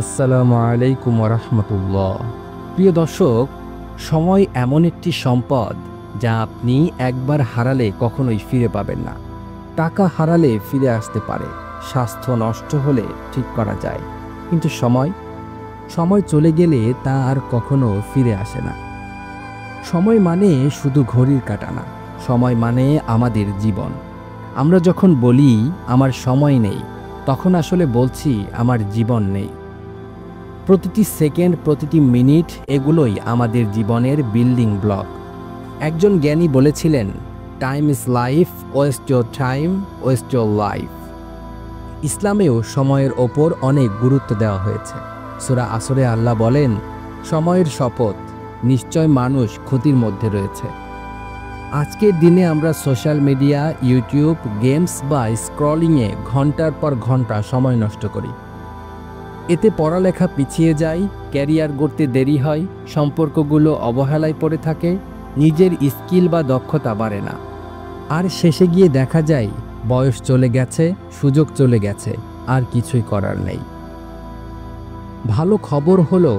আসসালামু আলাইকুম ওয়া রাহমাতুল্লাহ। প্রিয় দর্শক, সময় এমন একটি সম্পদ যা আপনি একবার হারালে কখনোই ফিরে পাবেন না। টাকা হারালে ফিরে আসতে পারে, স্বাস্থ্য নষ্ট হলে ঠিক করা যায়, কিন্তু সময় চলে গেলে তা আর কখনো ফিরে আসে না। সময় মানে শুধু ঘড়ির কাঁটা না, সময় মানে আমাদের জীবন। আমরা যখন বলি আমার সময় নেই, তখন আসলে বলছি আমার জীবন নেই। প্রতিটি সেকেন্ড, প্রতিটি মিনিট, এগুলোই আমাদের জীবনের বিল্ডিং ব্লক। একজন জ্ঞানী বলেছিলেন, time is life, waste your time, waste your life. ইসলামেও সময়ের ওপর অনেক গুরুত্ব দেওয়া হয়েছে। সূরা আসরে আল্লাহ বলেন, সময়ের শপথ, নিশ্চয় মানুষ ক্ষতির মধ্যে রয়েছে। আজকের দিনে আমরা সোশ্যাল মিডিয়া, ইউটিউব, গেমস বা স্ক্রলিংয়ে ঘন্টার পর ঘন্টা সময় নষ্ট করি। এতে পড়ালেখা পিছিয়ে যায়, ক্যারিয়ার গড়তে দেরি হয়, সম্পর্কগুলো অবহেলায় পড়ে থাকে, নিজের স্কিল বা দক্ষতা বাড়ে না। আর শেষে গিয়ে দেখা যায় বয়স চলে গেছে, সুযোগ চলে গেছে, আর কিছুই করার নেই। ভালো খবর হলো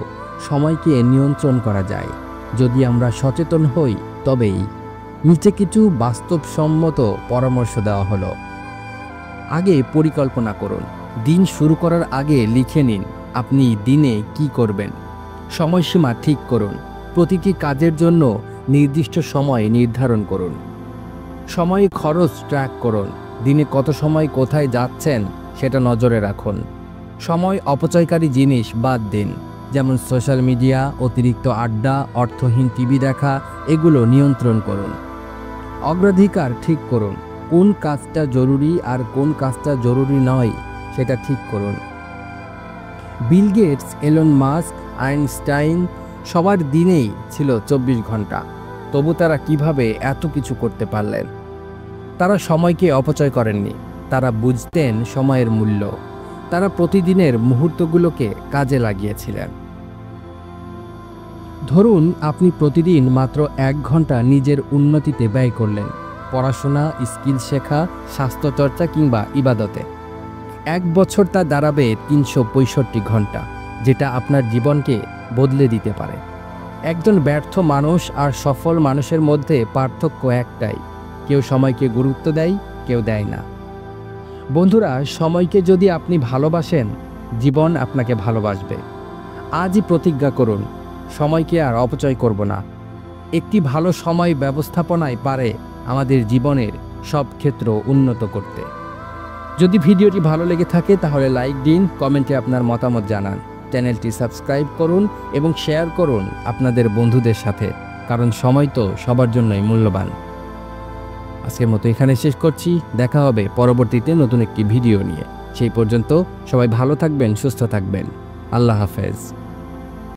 সময়কে নিয়ন্ত্রণ করা যায় যদি আমরা সচেতন হই। তবেই নিচে কিছু বাস্তবসম্মত পরামর্শ দেওয়া হলো। আগে পরিকল্পনা করুন। দিন শুরু করার আগে লিখে নিন আপনি দিনে কি করবেন। সময়সীমা ঠিক করুন। প্রতিটি কাজের জন্য নির্দিষ্ট সময় নির্ধারণ করুন। সময় খরচ ট্র্যাক করুন। দিনে কত সময় কোথায় যাচ্ছেন সেটা নজরে রাখুন। সময় অপচয়কারী জিনিস বাদ দিন, যেমন সোশ্যাল মিডিয়া, অতিরিক্ত আড্ডা, অর্থহীন টিভি দেখা, এগুলো নিয়ন্ত্রণ করুন। অগ্রাধিকার ঠিক করুন। কোন কাজটা জরুরি আর কোন কাজটা জরুরি নয় সেটা ঠিক করুন। Bill Gates, Elon Musk, Einstein, সবার দিনেই ছিল 24 ঘন্টা। তবু তারা কিভাবে এত কিছু করতে পারলেন? তারা সময়কে অপচয় করেননি, তারা বুঝতেন সময়ের মূল্য। তারা প্রতিদিনের মুহূর্তগুলোকে কাজে লাগিয়েছিলেন। ধরুন আপনি প্রতিদিন মাত্র 1 ঘন্টা নিজের উন্নতিতে ব্যয় করলেন, পড়াশোনা, স্কিল শেখা, স্বাস্থ্যচর্চা কিংবা ইবাদতে। 1 বছর তা দাঁড়াবে 365 ঘন্টা, যেটা আপনার জীবনকে বদলে দিতে পারে। একজন ব্যর্থ মানুষ আর সফল মানুষের মধ্যে পার্থক্য একটাই, কেউ সময়কে গুরুত্ব দেয়, কেউ দেয় না। বন্ধুরা, সময়কে যদি আপনি ভালোবাসেন, জীবন আপনাকে ভালোবাসবে। আজই প্রতিজ্ঞা করুন, সময়কে আর অপচয় করব না। একটি ভালো সময় ব্যবস্থাপনায় পারে আমাদের জীবনের সব ক্ষেত্র উন্নত করতে। যদি ভিডিওটি ভালো লেগে থাকে তাহলে লাইক দিন, কমেন্টে আপনার মতামত জানান, চ্যানেলটি সাবস্ক্রাইব করুন এবং শেয়ার করুন আপনাদের বন্ধুদের সাথে, কারণ সময় তো সবার জন্যই মূল্যবান। আজকের মতো এখানে শেষ করছি। দেখা হবে পরবর্তীতে নতুন একটি ভিডিও নিয়ে। সেই পর্যন্ত সবাই ভালো থাকবেন, সুস্থ থাকবেন। আল্লাহ হাফেজ।